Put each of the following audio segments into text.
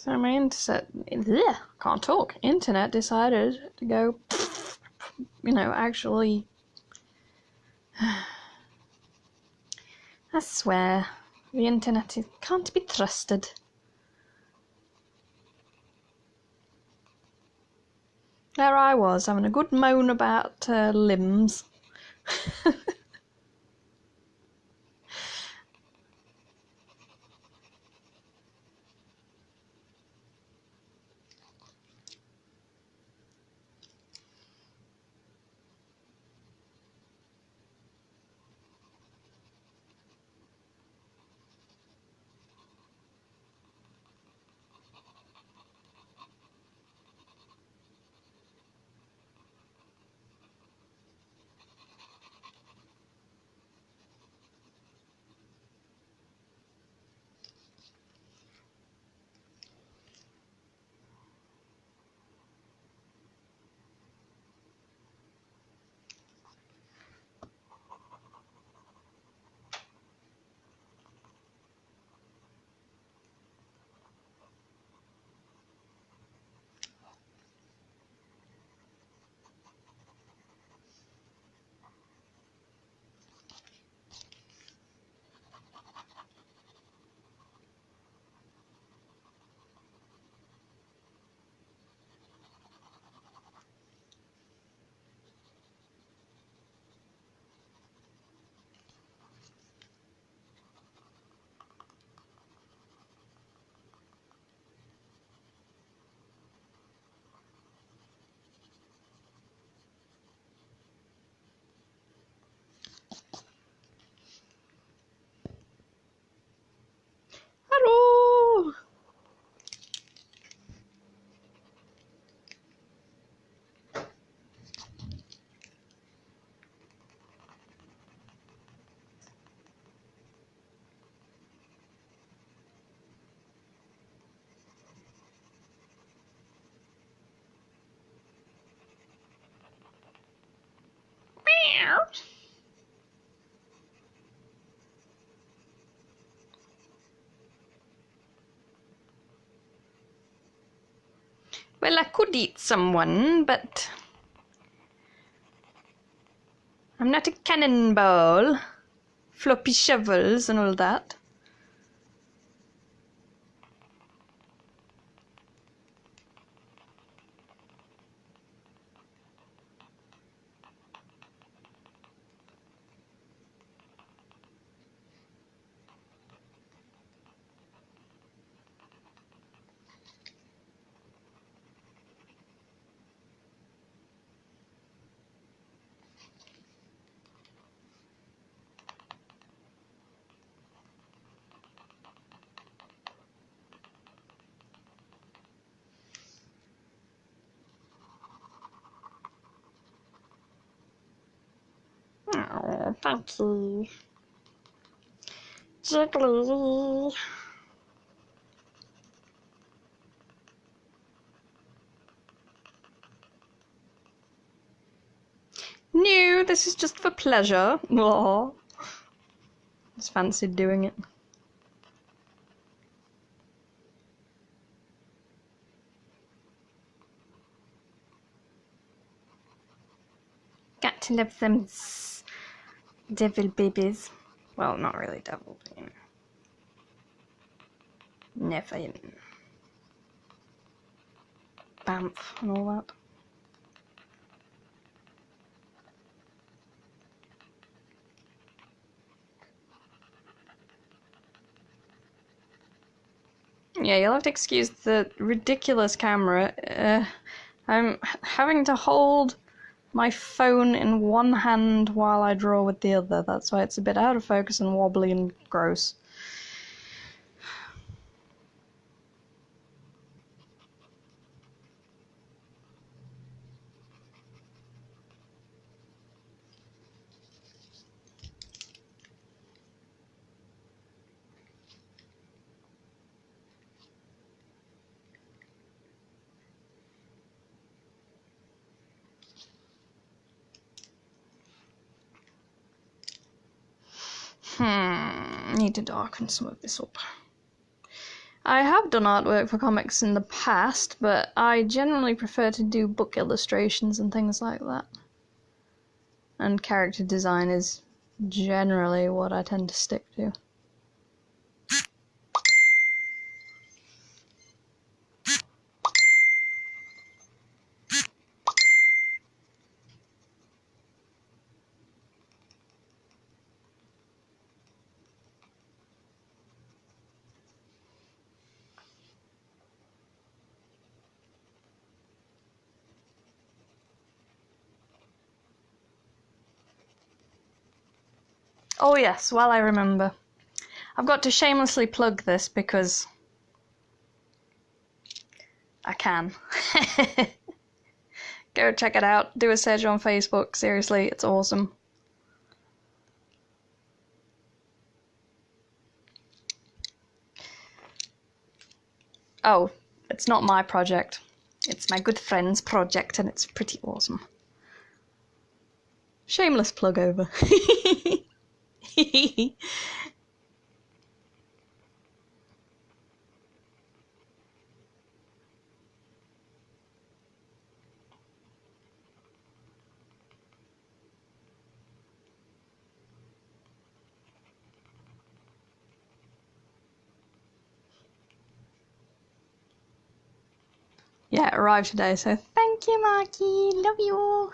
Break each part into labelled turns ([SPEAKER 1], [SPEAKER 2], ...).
[SPEAKER 1] So my internet decided to go, actually, I swear, the internet can't be trusted. There I was, having a good moan about limbs. Hello! Well, I could eat someone, but I'm not a cannonball. Floppy shovels and all that. Oh, thank you. Jiggly. No, this is just for pleasure. Aww. Just fancied doing it. Got to love them devil babies. Well, not really devil, but Nephilim. Bamf and all that. Yeah, you'll have to excuse the ridiculous camera. I'm having to hold my phone in one hand while I draw with the other. That's why it's a bit out of focus and wobbly and gross. Need to darken some of this up. I have done artwork for comics in the past, but I generally prefer to do book illustrations and things like that. And character design is generally what I tend to stick to. Oh yes, well I remember. I've got to shamelessly plug this because I can. Go check it out, do a search on Facebook, seriously, it's awesome. Oh, it's not my project. It's my good friend's project and it's pretty awesome. Shameless plug over. Yeah, it arrived today, so thank you, Marky. Love you all.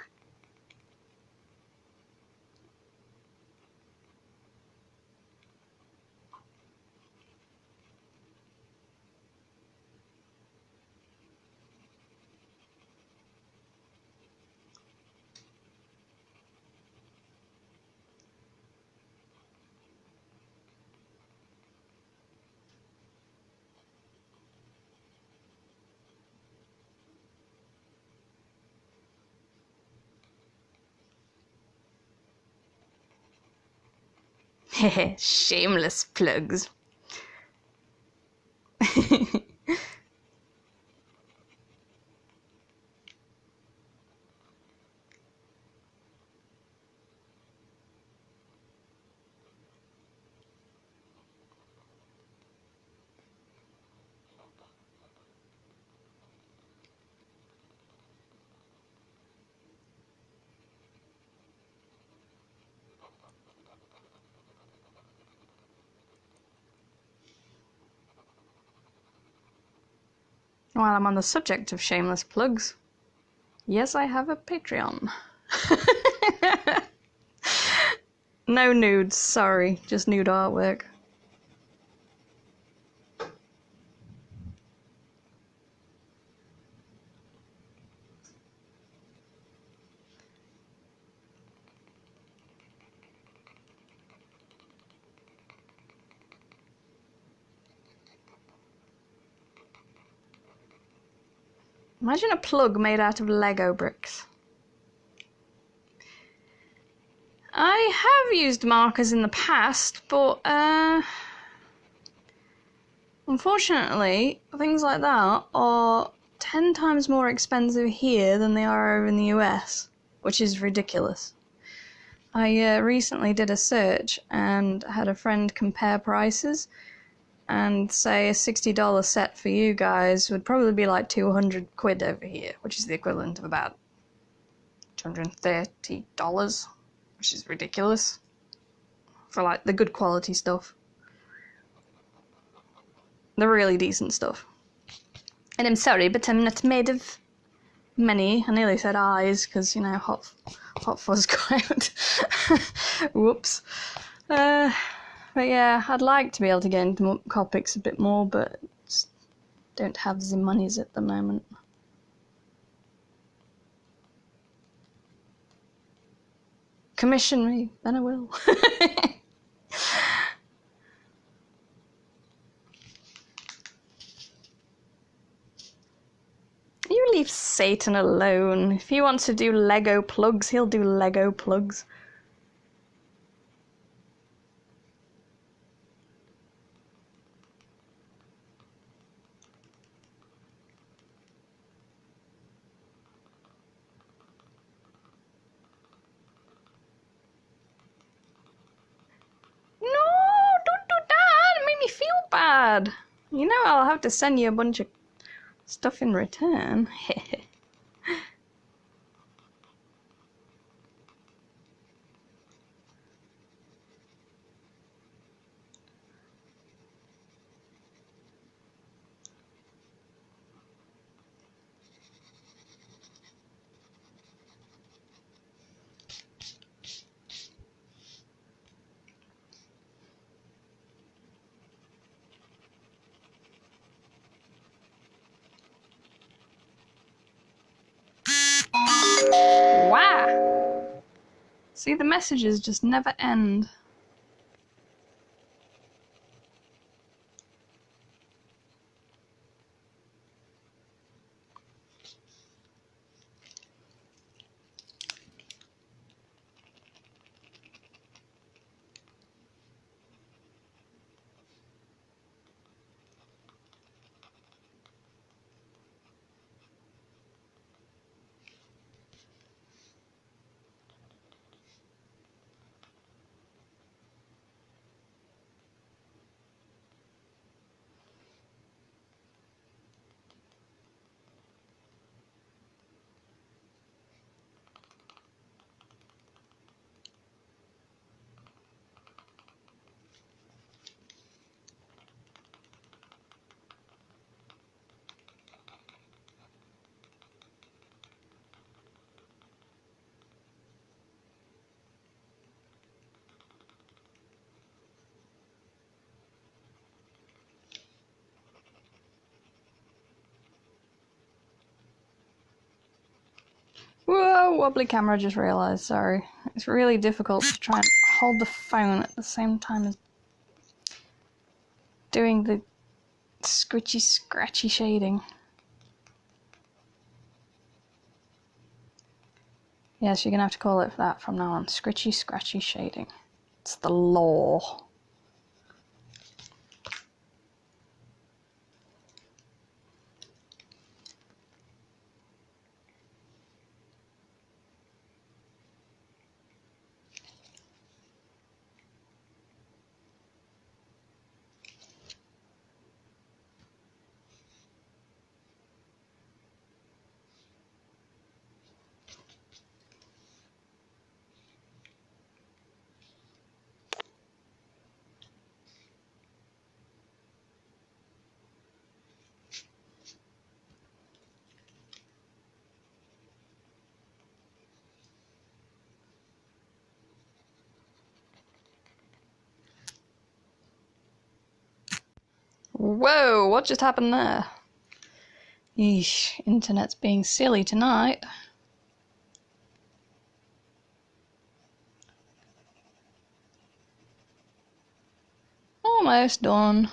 [SPEAKER 1] Heh, shameless plugs. While I'm on the subject of shameless plugs, yes, I have a Patreon. No nudes, sorry, just nude artwork. Imagine a plug made out of Lego bricks. I have used markers in the past, but unfortunately, things like that are 10 times more expensive here than they are over in the US, which is ridiculous. I recently did a search and had a friend compare prices, and say a $60 set for you guys would probably be like 200 quid over here, which is the equivalent of about $230, which is ridiculous for like the good quality stuff, the really decent stuff. And I'm sorry, but I'm not made of money. I nearly said eyes because, you know, hot fuzz crowd. Whoops. But yeah, I'd like to be able to get into copics a bit more, but just don't have the monies at the moment. Commission me, then I will. You leave Satan alone. If he wants to do Lego plugs, he'll do Lego plugs. No, don't do that. It made me feel bad. You know I'll have to send you a bunch of stuff in return. Wow! See, the messages just never end. Whoa, wobbly camera, just realised, sorry. It's really difficult to try and hold the phone at the same time as doing the scritchy scratchy shading. Yes, you're gonna have to call it that from now on. Scritchy scratchy shading. It's the law. Whoa, what just happened there? Eesh, internet's being silly tonight. Almost done.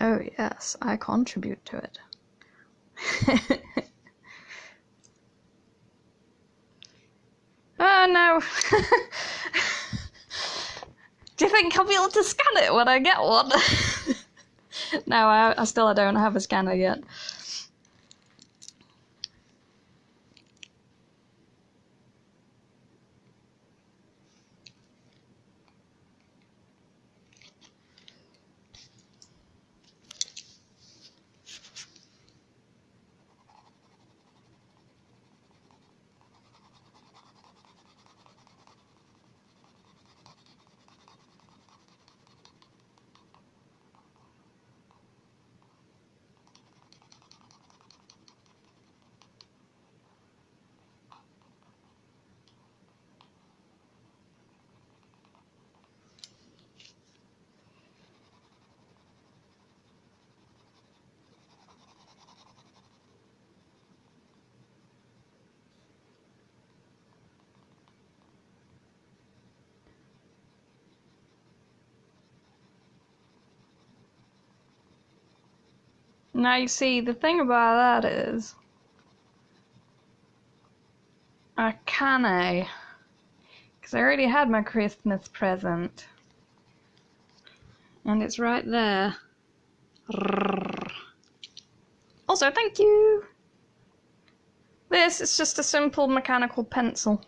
[SPEAKER 1] Oh yes, I contribute to it. Oh no! Do you think I'll be able to scan it when I get one? No, I still don't have a scanner yet. Now you see, the thing about that is, I can't, because I already had my Christmas present. And it's right there. Also, thank you! This is just a simple mechanical pencil.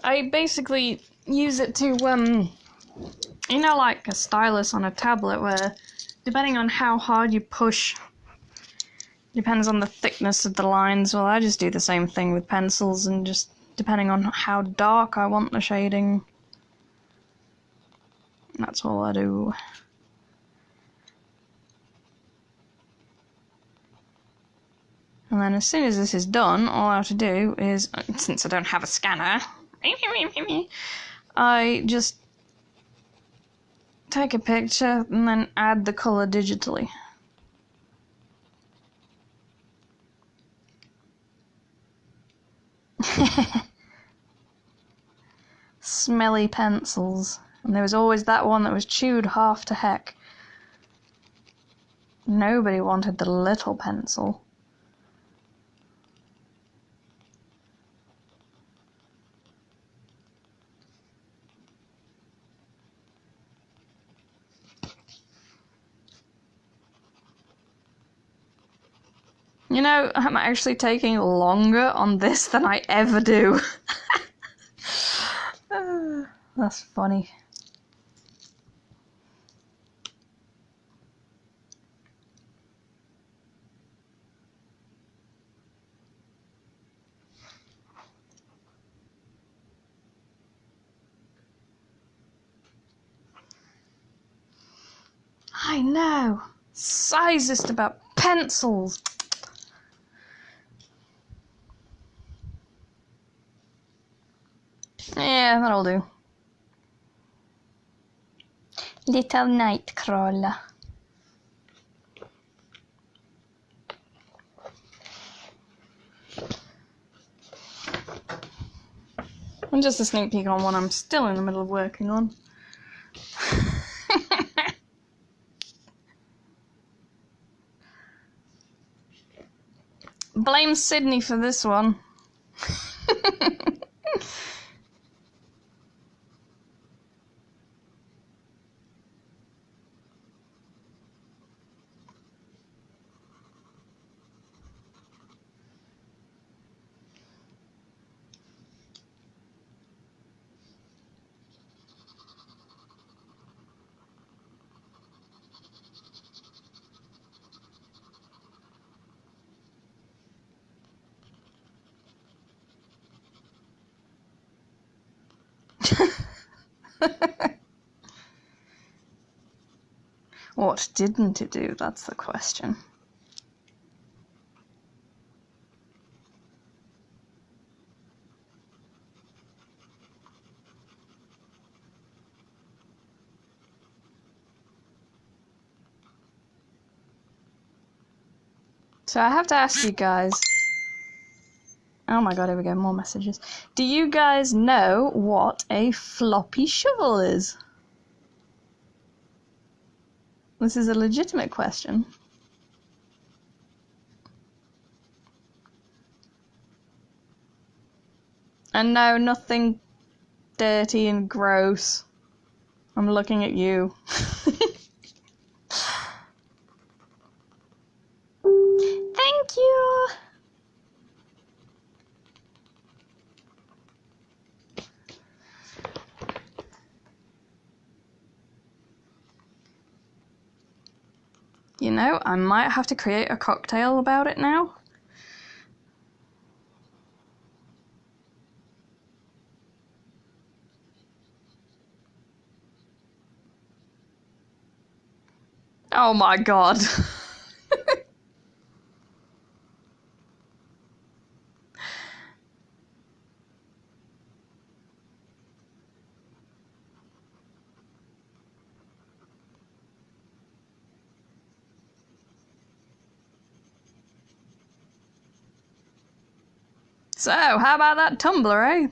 [SPEAKER 1] I basically use it to, you know, like a stylus on a tablet where, depending on how hard you push, depends on the thickness of the lines. Well, I just do the same thing with pencils, and just depending on how dark I want the shading, that's all I do. And then as soon as this is done, all I have to do is, since I don't have a scanner, I just take a picture and then add the colour digitally. Smelly pencils. And there was always that one that was chewed half to heck. Nobody wanted the little pencil. You know, I'm actually taking longer on this than I ever do. That's funny. I know. Sizest about pencils. Yeah, that'll do. Little Nightcrawler. And just a sneak peek on one I'm still in the middle of working on. Blame Sydney for this one. What didn't it do? That's the question. So I have to ask you guys. Oh my god, here we go, more messages. Do you guys know what a floppy shovel is? This is a legitimate question. And no, nothing dirty and gross. I'm looking at you. Thank you! You know, I might have to create a cocktail about it now. Oh my god. So, how about that tumbler, eh?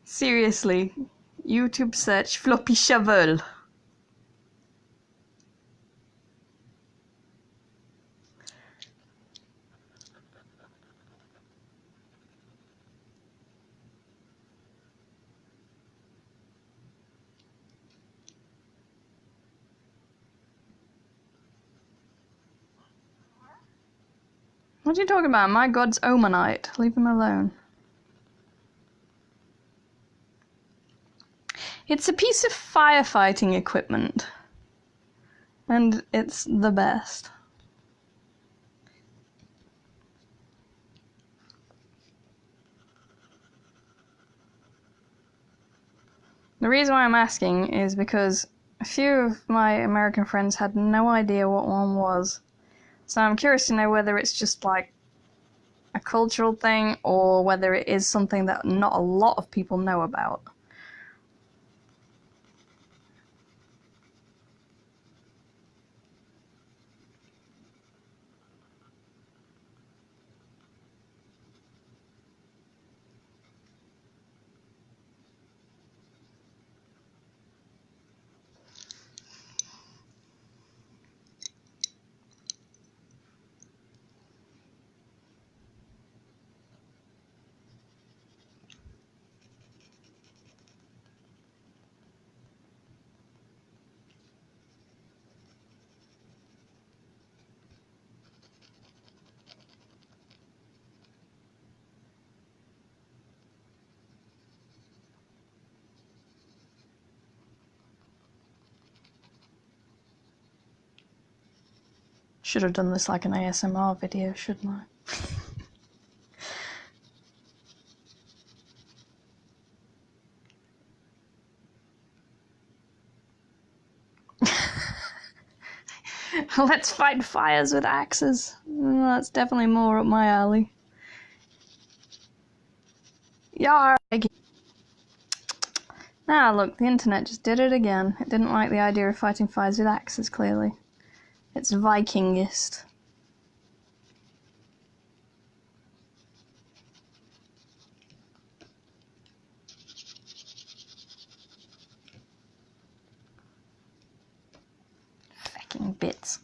[SPEAKER 1] Seriously, YouTube search floppy shovel. What are you talking about? My god's Omanite. Leave him alone. It's a piece of firefighting equipment. And it's the best. The reason why I'm asking is because a few of my American friends had no idea what one was. So I'm curious to know whether it's just like a cultural thing or whether it is something that not a lot of people know about. Should have done this like an ASMR video, shouldn't I? Let's fight fires with axes. That's definitely more up my alley. Yar! Ah, look, the internet just did it again. It didn't like the idea of fighting fires with axes, clearly. It's Vikingist. Fucking bits.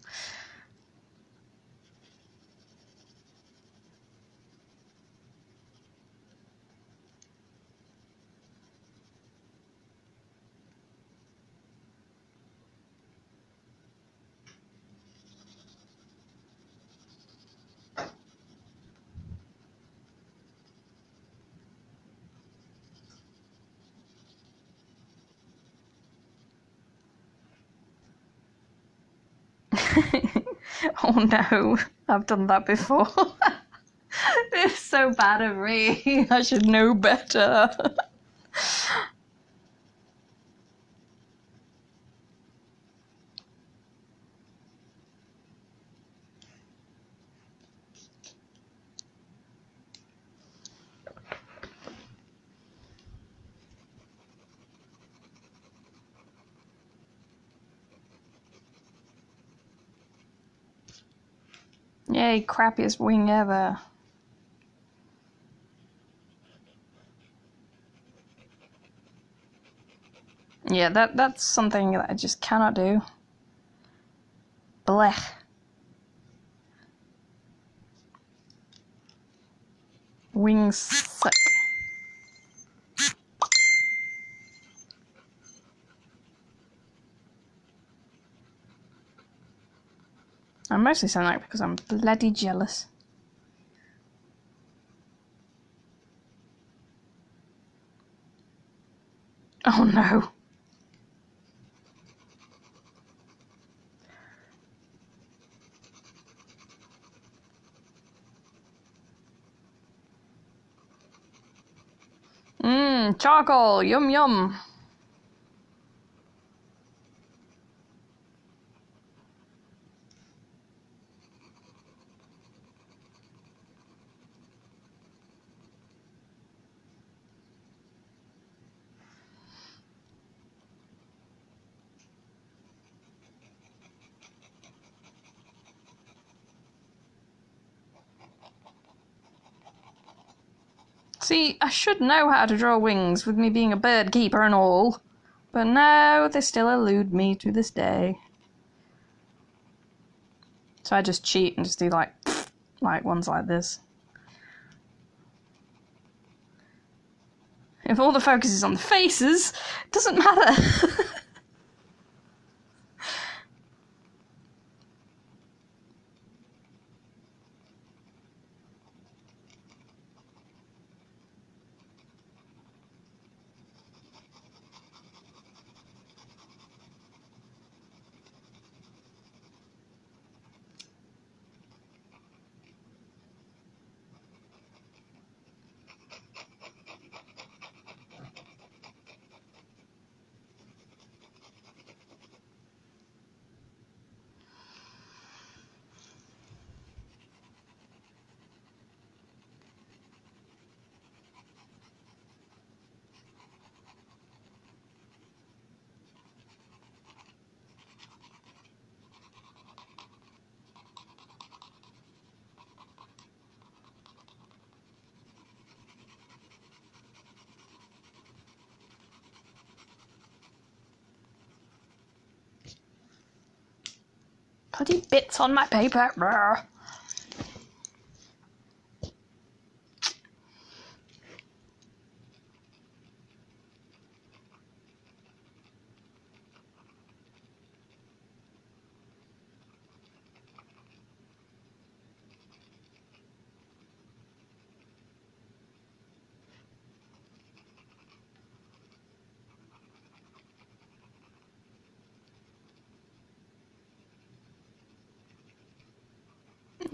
[SPEAKER 1] Oh no, I've done that before. It's so bad of me. I should know better. Yay, crappiest wing ever. Yeah, that's something that I just cannot do. Blech. Wings suck. I mostly sound like because I'm bloody jealous. Oh no. Charcoal, yum yum. See, I should know how to draw wings with me being a bird keeper and all. But no, they still elude me to this day. So I just cheat and just do like ones like this. If all the focus is on the faces, it doesn't matter. Bloody bits on my paper. Brr.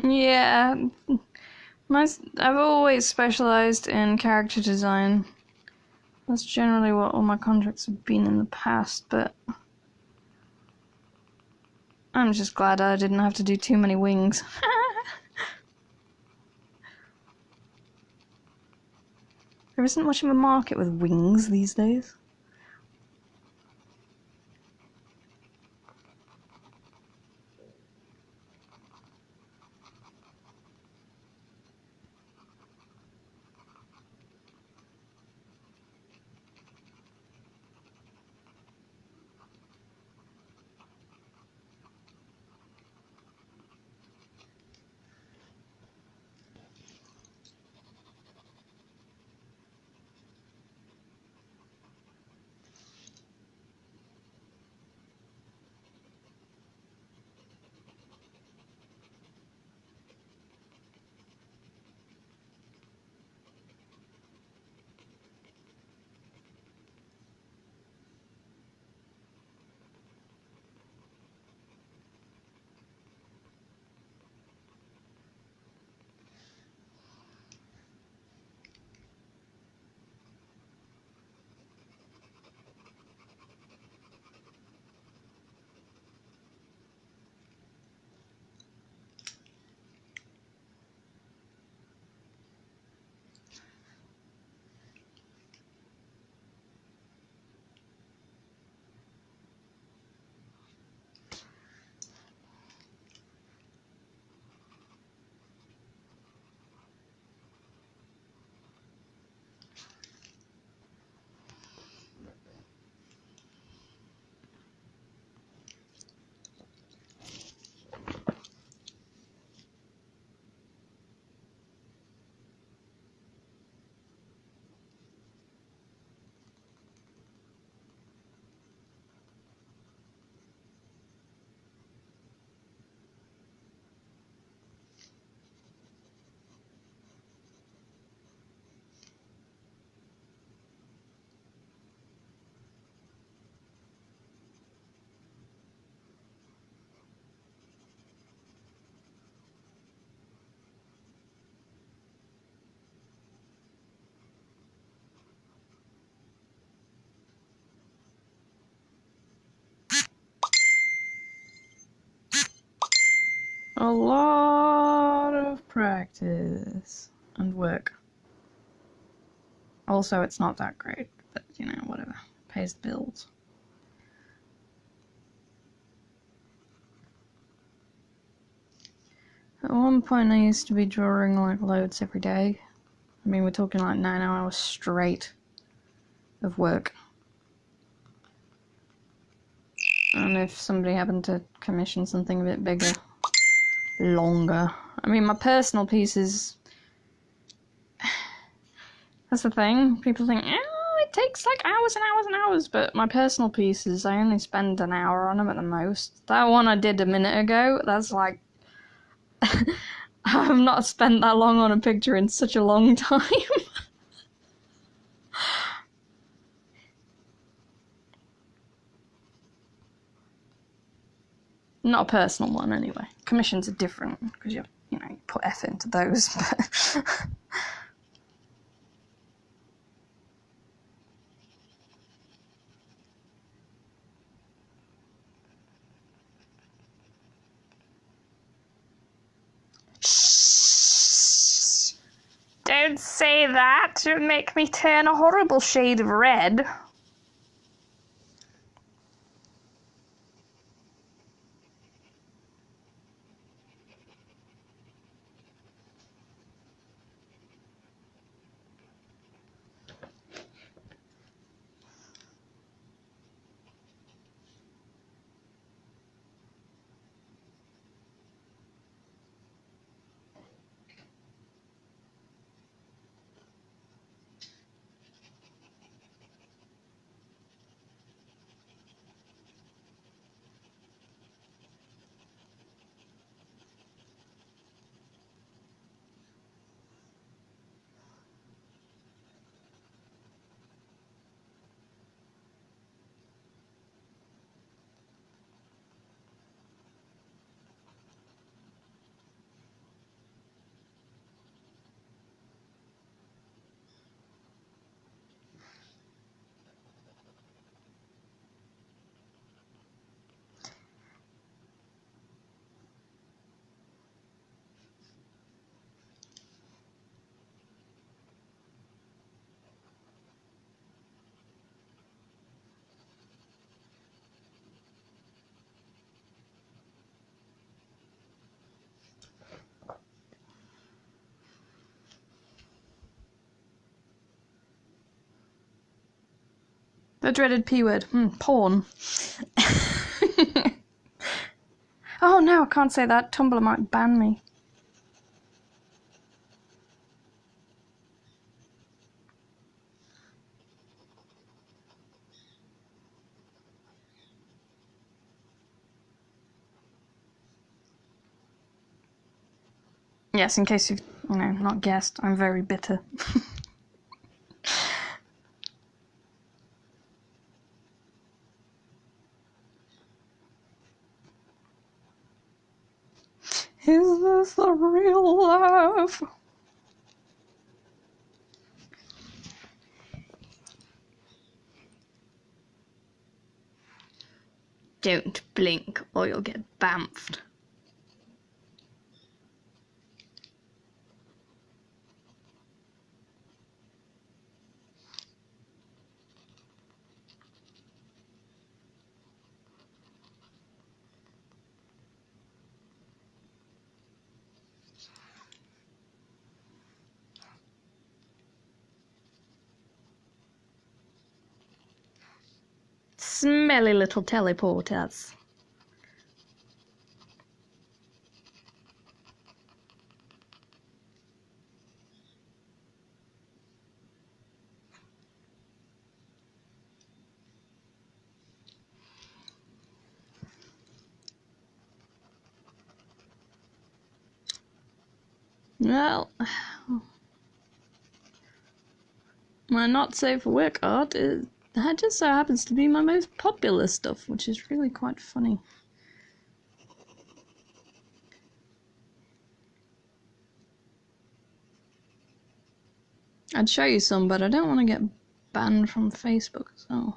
[SPEAKER 1] Yeah, I've always specialised in character design. That's generally what all my contracts have been in the past, but I'm just glad I didn't have to do too many wings. There isn't much of a market with wings these days. A lot of practice and work. Also, it's not that great, but you know, whatever. Pays the bills. At one point, I used to be drawing like loads every day. I mean, we're talking like 9 hours straight of work. And if somebody happened to commission something a bit bigger, longer. I mean, my personal pieces. That's the thing. People think, oh, it takes like hours and hours and hours. But my personal pieces, I only spend an hour on them at the most. That one I did a minute ago, that's like. I've not spent that long on a picture in such a long time. Not a personal one, anyway. Commissions are different because you put effort into those. But shh! Don't say that. It would make me turn a horrible shade of red. The dreaded P word. Porn. Oh no, I can't say that. Tumblr might ban me. Yes, in case you've, not guessed, I'm very bitter. Is this the real life? Don't blink or you'll get bamfed. Smelly little teleporters. Well, my not safe for work art that just so happens to be my most popular stuff, which is really quite funny. I'd show you some, but I don't want to get banned from Facebook, so.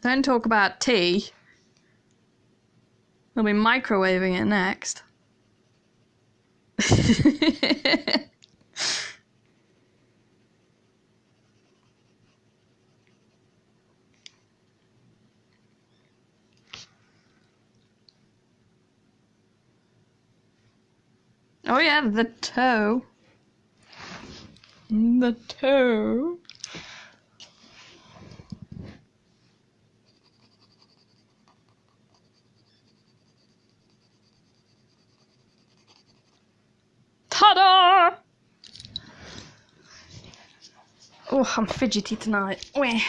[SPEAKER 1] Don't talk about tea. They'll be microwaving it next. Oh yeah, the toe. The toe. Ta-da! Oh, I'm fidgety tonight. Weh.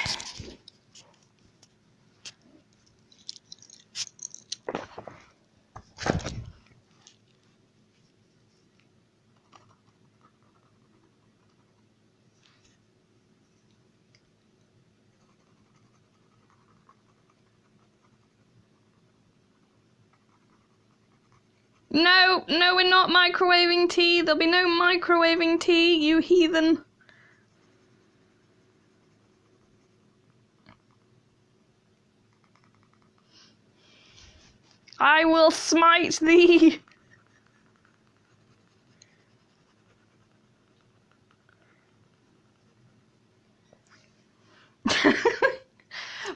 [SPEAKER 1] No, no, we're not microwaving tea. There'll be no microwaving tea, you heathen. I will smite thee.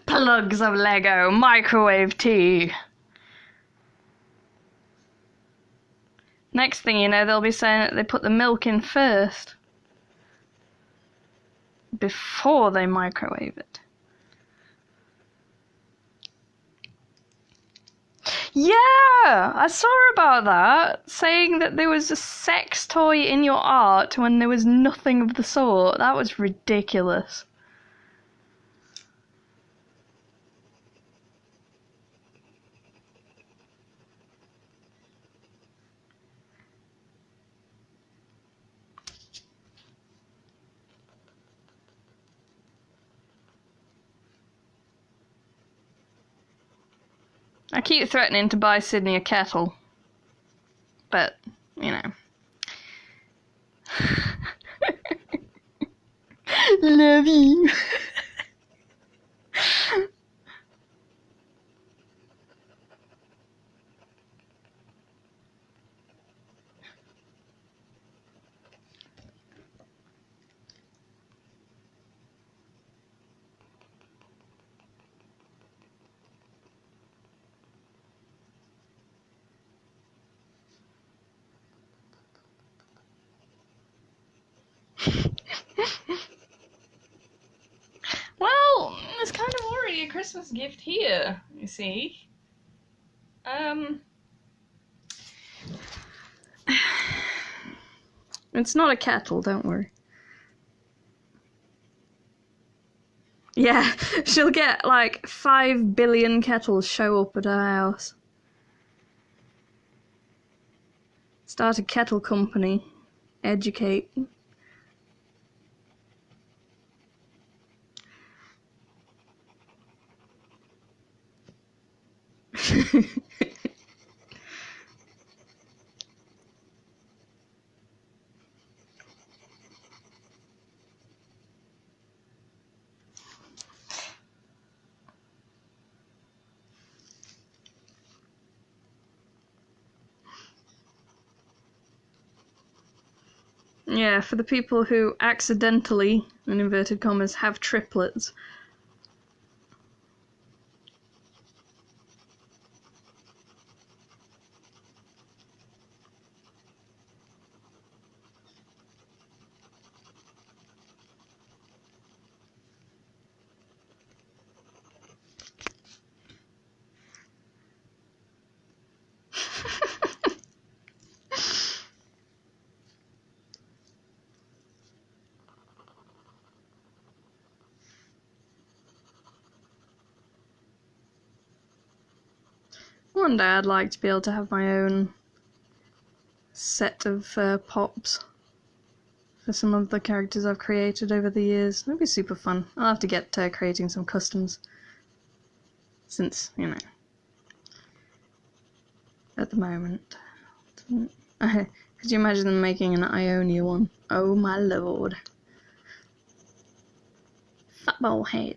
[SPEAKER 1] Plugs of Lego, microwave tea. Next thing you know, they'll be saying that they put the milk in first. Before they microwave it. Yeah! I saw about that, saying that there was a sex toy in your art when there was nothing of the sort. That was ridiculous. I keep threatening to buy Sydney a kettle. But, you know. Love you. Well, there's kind of already a Christmas gift here, you see. It's not a kettle, don't worry. Yeah, she'll get like 5 billion kettles show up at her house. Start a kettle company. Educate. Yeah, for the people who accidentally, in inverted commas, have triplets. One day I'd like to be able to have my own set of pops for some of the characters I've created over the years. That'd be super fun. I'll have to get creating some customs. Since, you know, at the moment. Could you imagine them making an Ionia one? Oh my lord. Football head.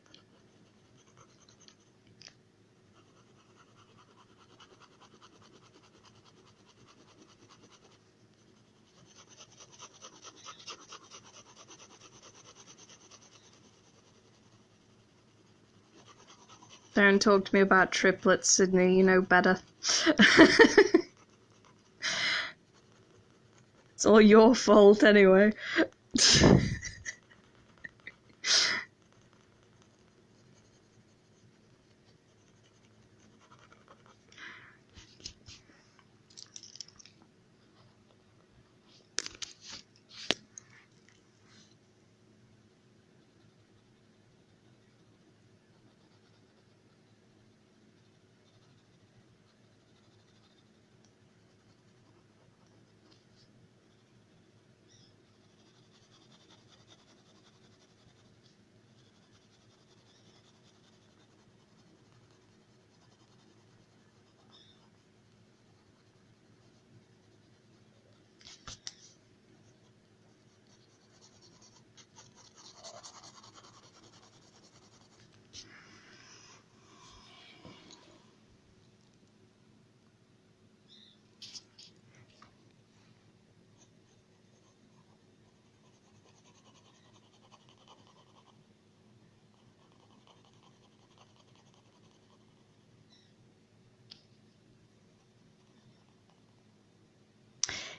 [SPEAKER 1] Don't talk to me about triplets, Sydney, you know better. It's all your fault anyway.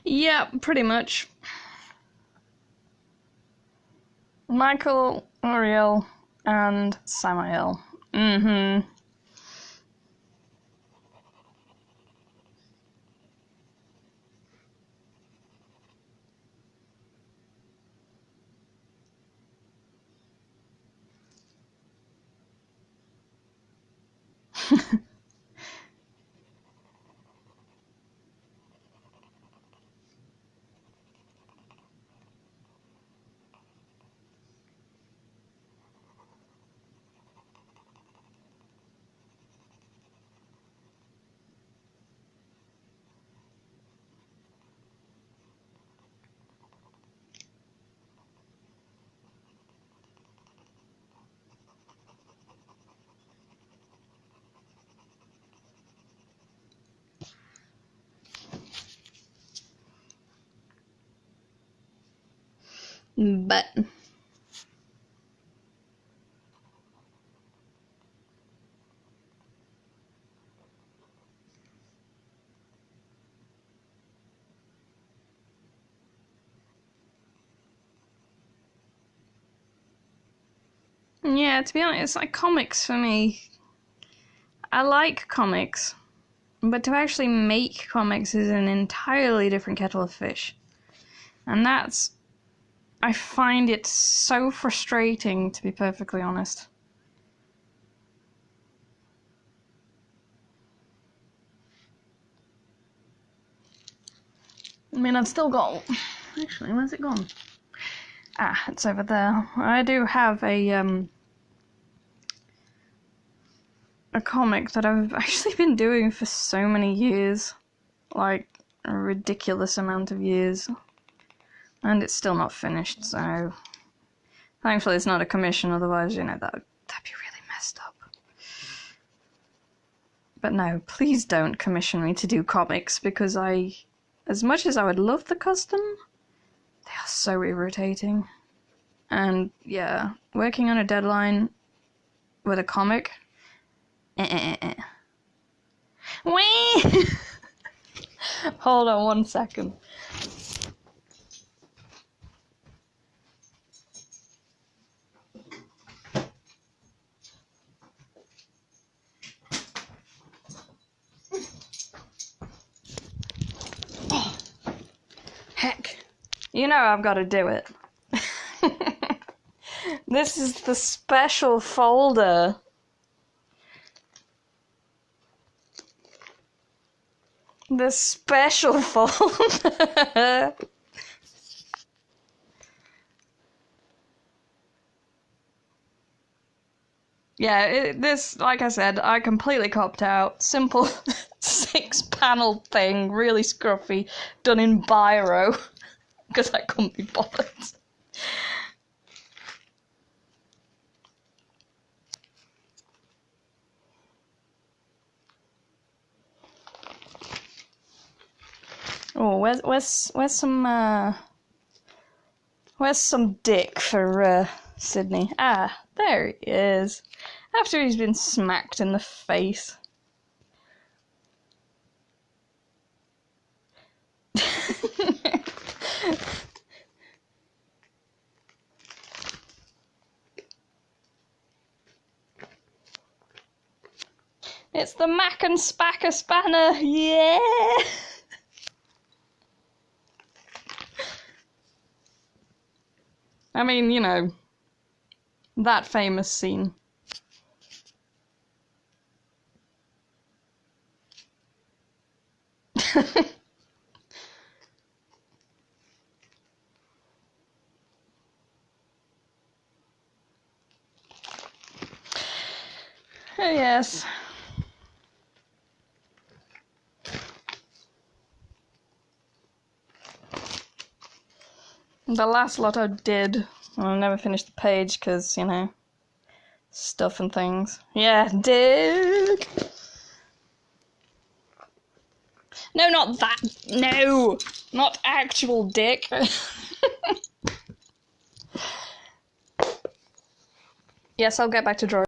[SPEAKER 1] Yeah, pretty much. Michael, Uriel, and Samael. Mm-hmm. But yeah, to be honest, it's like comics for me. I like comics, but to actually make comics is an entirely different kettle of fish. And I find it so frustrating, to be perfectly honest. I mean, I've still got... Actually, where's it gone? Ah, it's over there. I do have a comic that I've actually been doing for so many years. Like, a ridiculous amount of years. And it's still not finished, so... Thankfully it's not a commission, otherwise, you know, that'd be really messed up. But no, please don't commission me to do comics, because as much as I would love the custom, they are so irritating. And yeah, working on a deadline with a comic, Wee! Hold on 1 second. Oh, heck. You know I've got to do it. This is the special folder. The special folder. Yeah, this, like I said, I completely copped out. Simple 6-panel thing, really scruffy, done in biro, because I couldn't be bothered. Oh, where's some dick for Sydney? Ah, there he is. After he's been smacked in the face. It's the Mac and Spacker spanner, yeah! I mean, you know, that famous scene. Oh, yes. The last lot I did, I never finished the page because, you know, stuff and things. Yeah, Dick! No, not that! No! Not actual Dick! Yes, I'll get back to drawing.